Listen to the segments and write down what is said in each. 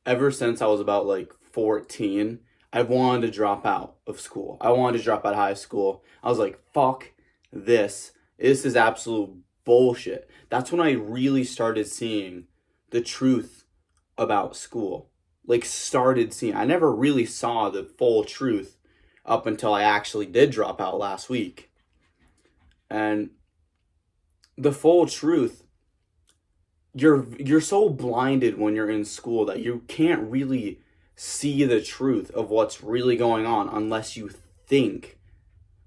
ever since I was about like 14, I wanted to drop out of school. I wanted to drop out of high school. I was like, fuck this. This is absolute bullshit. That's when I really started seeing the truth about school. Like, started seeing. I never really saw the full truth up until I actually did drop out last week. And the full truth, you're so blinded when you're in school that you can't really see the truth of what's really going on unless you think.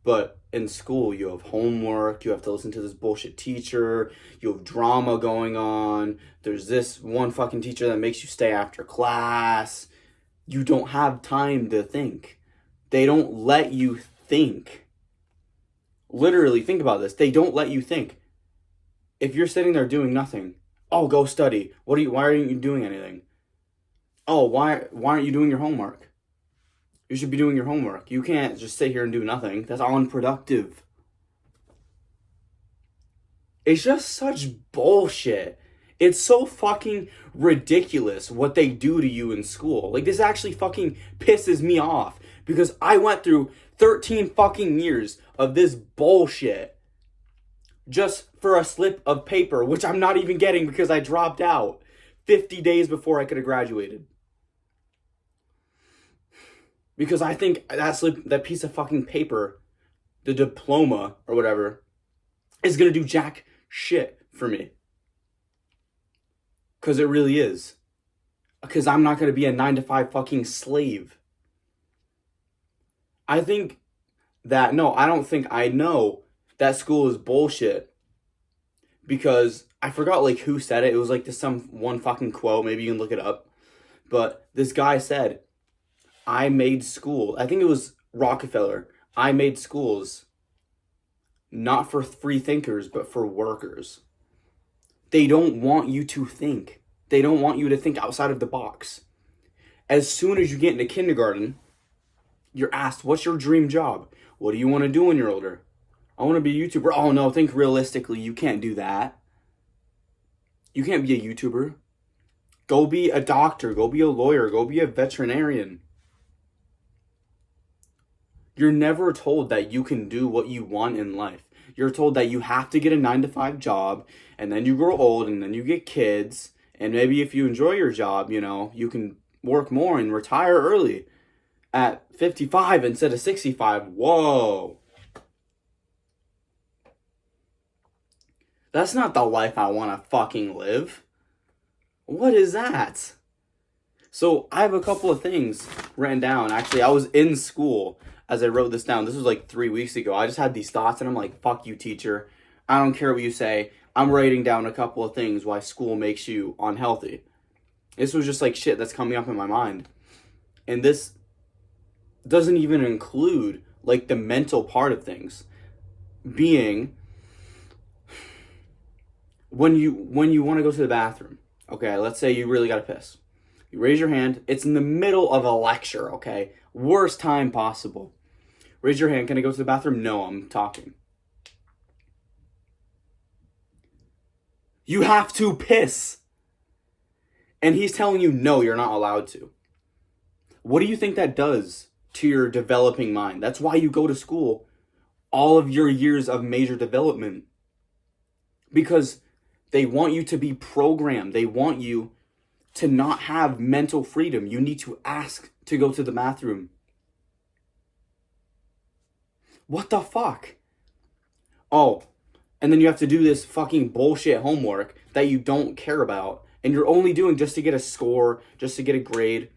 But in school, you have homework, you have to listen to this bullshit teacher, you have drama going on, there's this one fucking teacher that makes you stay after class. You don't have time to think. They don't let you think. Literally, think about this. They don't let you think. If you're sitting there doing nothing, oh, go study. Why aren't you doing anything? Oh, why aren't you doing your homework? You should be doing your homework. You can't just sit here and do nothing. That's unproductive. It's just such bullshit. It's so fucking ridiculous what they do to you in school. Like, this actually fucking pisses me off because I went through 13 fucking years of this bullshit just for a slip of paper, which I'm not even getting because I dropped out 50 days before I could have graduated. Because I think that piece of fucking paper, the diploma or whatever, is gonna do jack shit for me. Because it really is. Because I'm not gonna be a 9-to-5 fucking slave. I don't think I know that school is bullshit. Because I forgot like who said it. It was like one fucking quote. Maybe you can look it up. But this guy said, I made school. I think it was Rockefeller. I made schools not for free thinkers, but for workers. They don't want you to think. They don't want you to think outside of the box. As soon as you get into kindergarten, you're asked, what's your dream job? What do you want to do when you're older? I want to be a YouTuber. Oh no, think realistically. You can't do that. You can't be a YouTuber. Go be a doctor. Go be a lawyer. Go be a veterinarian. You're never told that you can do what you want in life. You're told that you have to get a 9-to-5 job, and then you grow old, and then you get kids, and maybe if you enjoy your job, you can work more and retire early at 55 instead of 65. Whoa. That's not the life I want to fucking live. What is that? So I have a couple of things written down. Actually, I was in school as I wrote this down. This was like 3 weeks ago. I just had these thoughts and I'm like, fuck you, teacher. I don't care what you say. I'm writing down a couple of things why school makes you unhealthy. This was just like shit that's coming up in my mind. And this doesn't even include like the mental part of things. Being when you want to go to the bathroom. Okay, let's say you really got to piss. You raise your hand. It's in the middle of a lecture, okay? Worst time possible. Raise your hand. Can I go to the bathroom? No, I'm talking. You have to piss. And he's telling you, no, you're not allowed to. What do you think that does to your developing mind? That's why you go to school all of your years of major development. Because they want you to be programmed. They want you to not have mental freedom. You need to ask to go to the bathroom. What the fuck? Oh, and then you have to do this fucking bullshit homework that you don't care about. And you're only doing just to get a score, just to get a grade,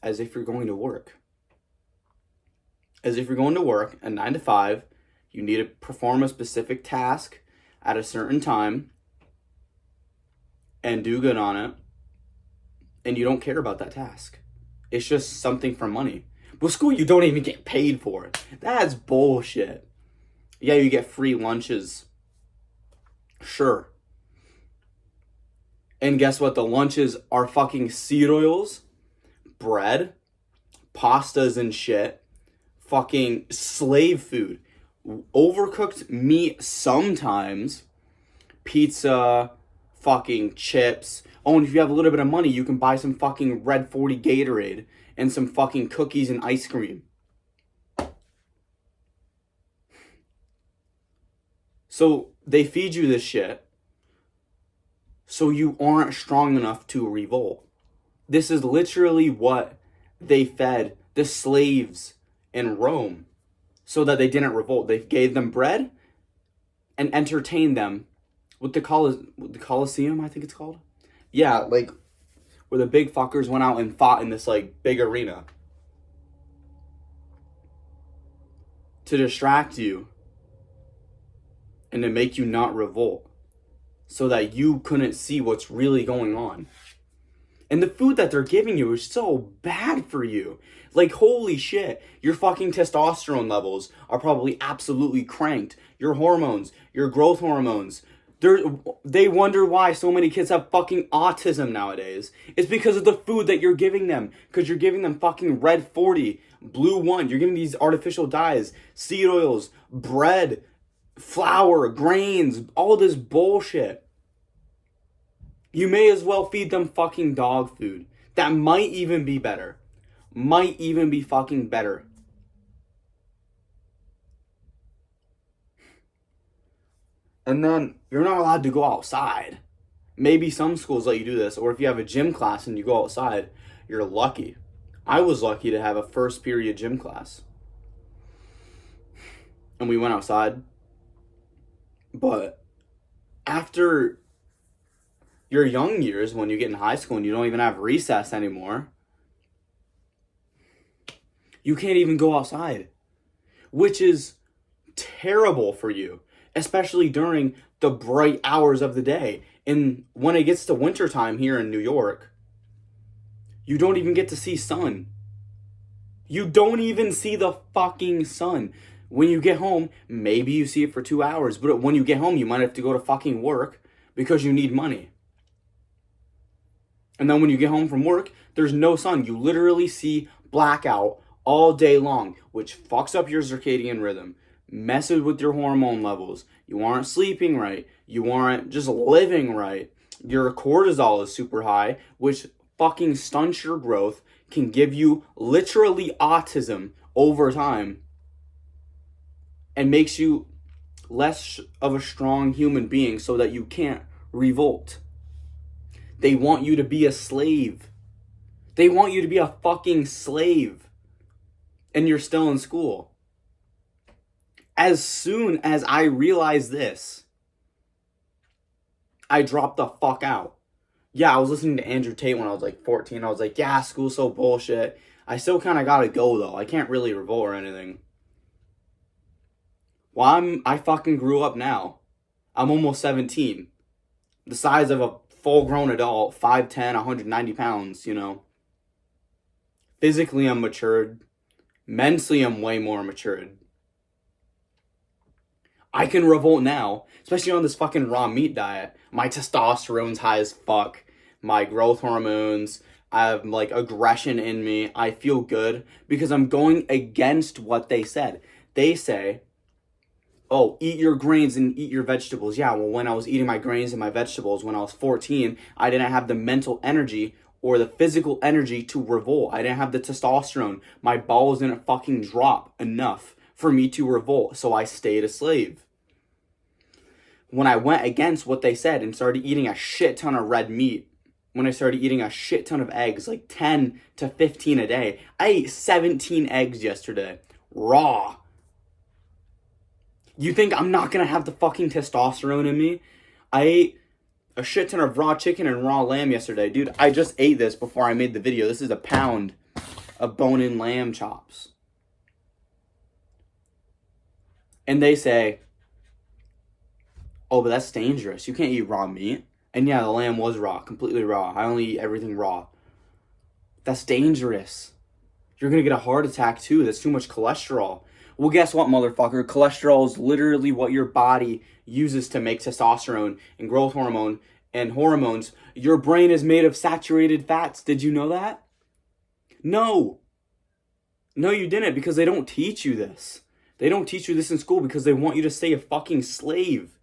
as if you're going to work. As if you're going to work at 9 to 5, you need to perform a specific task at a certain time and do good on it. And you don't care about that task. It's just something for money. But school, you don't even get paid for it. That's bullshit. Yeah, you get free lunches. Sure. And guess what? The lunches are fucking seed oils, bread, pastas and shit, fucking slave food, overcooked meat sometimes, pizza, fucking chips, Oh, and if you have a little bit of money, you can buy some fucking Red 40 Gatorade and some fucking cookies and ice cream. So they feed you this shit so you aren't strong enough to revolt. This is literally what they fed the slaves in Rome so that they didn't revolt. They gave them bread and entertained them with the Colosseum, I think it's called. Yeah, like where the big fuckers went out and fought in this like big arena to distract you and to make you not revolt so that you couldn't see what's really going on. And the food that they're giving you is so bad for you. Like, holy shit, your fucking testosterone levels are probably absolutely cranked. Your hormones, your growth hormones, they wonder why so many kids have fucking autism nowadays. It's because of the food that you're giving them. Because you're giving them fucking Red 40, Blue 1. You're giving these artificial dyes, seed oils, bread, flour, grains, all this bullshit. You may as well feed them fucking dog food. That might even be better. Might even be fucking better. And then you're not allowed to go outside. Maybe some schools let you do this, or if you have a gym class and you go outside, you're lucky. I was lucky to have a first period gym class. And we went outside. But after your young years, when you get in high school and you don't even have recess anymore, you can't even go outside, which is terrible for you, especially during the bright hours of the day. And when it gets to wintertime here in New York, you don't even get to see sun. You don't even see the fucking sun. When you get home, maybe you see it for 2 hours, but when you get home, you might have to go to fucking work because you need money. And then when you get home from work, there's no sun. You literally see blackout all day long, which fucks up your circadian rhythm, messes with your hormone levels. You aren't sleeping right. You aren't just living right. Your cortisol is super high, which fucking stunts your growth, can give you literally autism over time, and makes you less of a strong human being so that you can't revolt. They want you to be a slave. They want you to be a fucking slave. And you're still in school. As soon as I realized this, I dropped the fuck out. Yeah, I was listening to Andrew Tate when I was like 14. I was like, yeah, school's so bullshit. I still kind of gotta go though. I can't really revolt or anything. Well, I fucking grew up now. I'm almost 17. The size of a full-grown adult, 5'10", 190 pounds, you know. Physically, I'm matured. Mentally, I'm way more matured. I can revolt now, especially on this fucking raw meat diet. My testosterone's high as fuck. My growth hormones, I have like aggression in me. I feel good because I'm going against what they said. They say, oh, eat your grains and eat your vegetables. Yeah, well, when I was eating my grains and my vegetables when I was 14, I didn't have the mental energy or the physical energy to revolt. I didn't have the testosterone. My balls didn't fucking drop enough for me to revolt, so I stayed a slave. When I went against what they said and started eating a shit ton of red meat, when I started eating a shit ton of eggs, like 10 to 15 a day, I ate 17 eggs yesterday, raw. You think I'm not gonna have the fucking testosterone in me? I ate a shit ton of raw chicken and raw lamb yesterday. Dude, I just ate this before I made the video. This is a pound of bone-in lamb chops. And they say, oh, but that's dangerous. You can't eat raw meat. And yeah, the lamb was raw, completely raw. I only eat everything raw. That's dangerous. You're gonna get a heart attack too. That's too much cholesterol. Well, guess what, motherfucker? Cholesterol is literally what your body uses to make testosterone and growth hormone and hormones. Your brain is made of saturated fats. Did you know that? No. No, you didn't, because they don't teach you this. They don't teach you this in school because they want you to stay a fucking slave.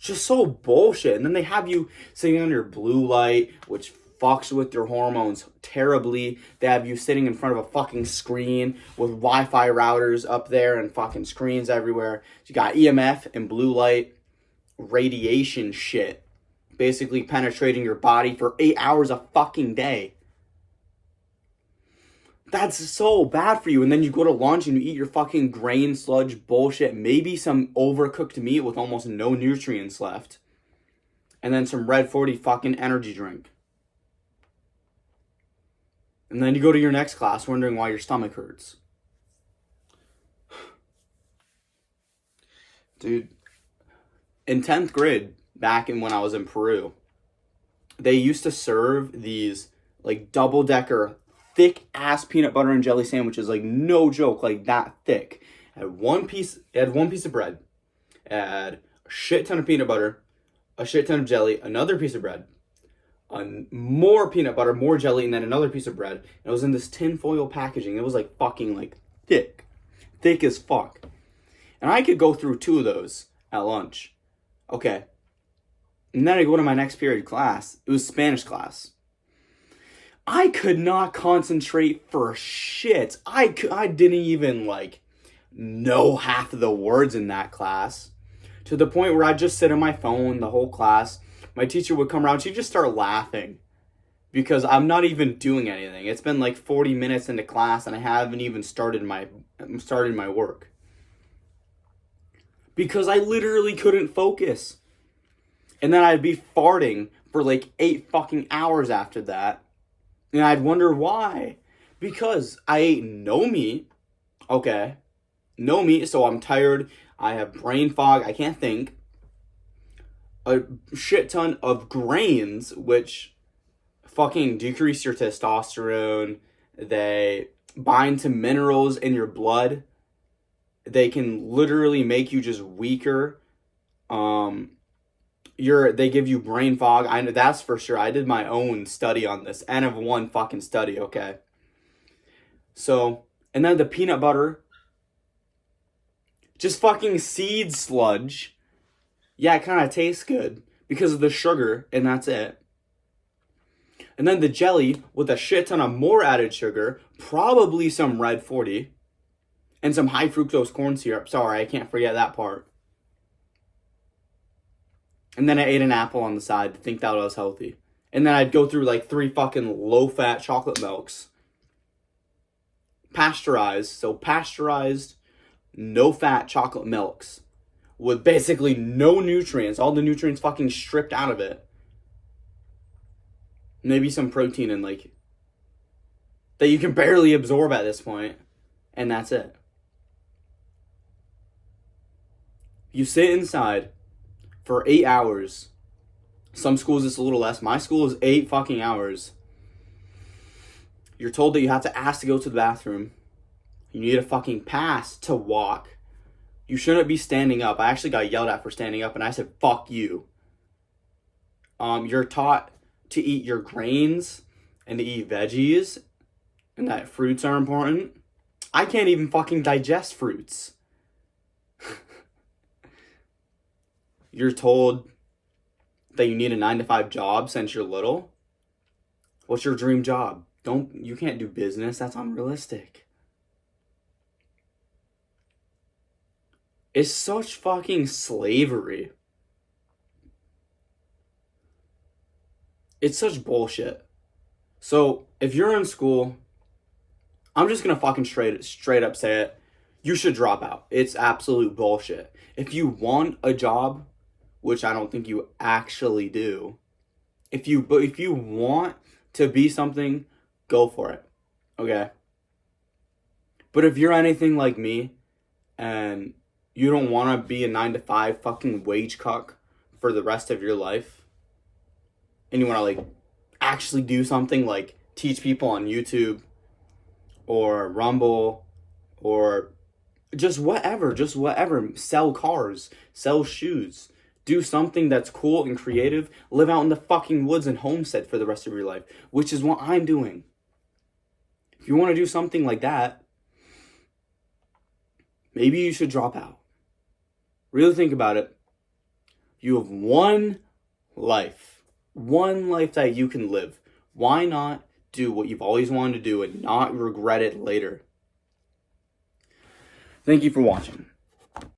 just so bullshit. And then they have you sitting under blue light, which fucks with your hormones terribly. They have you sitting in front of a fucking screen with Wi-Fi routers up there and fucking screens everywhere. You got EMF and blue light radiation shit basically penetrating your body for 8 hours a fucking day. That's so bad for you. And then you go to lunch and you eat your fucking grain sludge bullshit, maybe some overcooked meat with almost no nutrients left, and then some Red 40 fucking energy drink. And then you go to your next class wondering why your stomach hurts. Dude, in 10th grade, back in when I was in Peru, they used to serve these like double-decker thick ass peanut butter and jelly sandwiches, like no joke, like that thick. It had one piece of bread, it had a shit ton of peanut butter, a shit ton of jelly, another piece of bread, more peanut butter, more jelly, and then another piece of bread. And it was in this tin foil packaging. It was like fucking like thick as fuck. And I could go through 2 of those at lunch. Okay. And then I go to my next period class. It was Spanish class. I could not concentrate for shit. I didn't even like know half of the words in that class, to the point where I'd just sit on my phone the whole class. My teacher would come around. She'd just start laughing because I'm not even doing anything. It's been like 40 minutes into class and I haven't even started my work because I literally couldn't focus. And then I'd be farting for like 8 fucking hours after that. And I'd wonder why. Because I ate no meat. Okay. No meat, so I'm tired. I have brain fog. I can't think. A shit ton of grains, which fucking decrease your testosterone. They bind to minerals in your blood. They can literally make you just weaker. They give you brain fog. I know that's for sure. I did my own study on this. N of 1 fucking study, okay? So, and then the peanut butter, just fucking seed sludge. Yeah, it kind of tastes good because of the sugar, and that's it. And then the jelly with a shit ton of more added sugar, probably some Red 40, and some high fructose corn syrup. Sorry, I can't forget that part. And then I ate an apple on the side to think that was healthy. And then I'd go through like 3 fucking low-fat chocolate milks. Pasteurized. So pasteurized, no-fat chocolate milks with basically no nutrients. All the nutrients fucking stripped out of it. Maybe some protein and like that you can barely absorb at this point. And that's it. You sit inside for 8 hours. Some schools it's a little less. My school is 8 fucking hours. You're told that you have to ask to go to the bathroom. You need a fucking pass to walk. You shouldn't be standing up. I actually got yelled at for standing up and I said, fuck you. You're taught to eat your grains and to eat veggies and that fruits are important. I can't even fucking digest fruits. You're told that you need a 9-to-5 job since you're little. What's your dream job? You can't do business. That's unrealistic. It's such fucking slavery. It's such bullshit. So, if you're in school, I'm just gonna fucking straight up say it. You should drop out. It's absolute bullshit. If you want a job, which I don't think you actually do, if you want to be something, go for it. Okay? But if you're anything like me and you don't want to be a 9-to-5 fucking wage cuck for the rest of your life, and you want to like actually do something like teach people on YouTube or Rumble or just whatever, sell cars, sell shoes, do something that's cool and creative, live out in the fucking woods and homestead for the rest of your life, which is what I'm doing. If you want to do something like that, maybe you should drop out. Really think about it. You have one life. One life that you can live. Why not do what you've always wanted to do and not regret it later? Thank you for watching.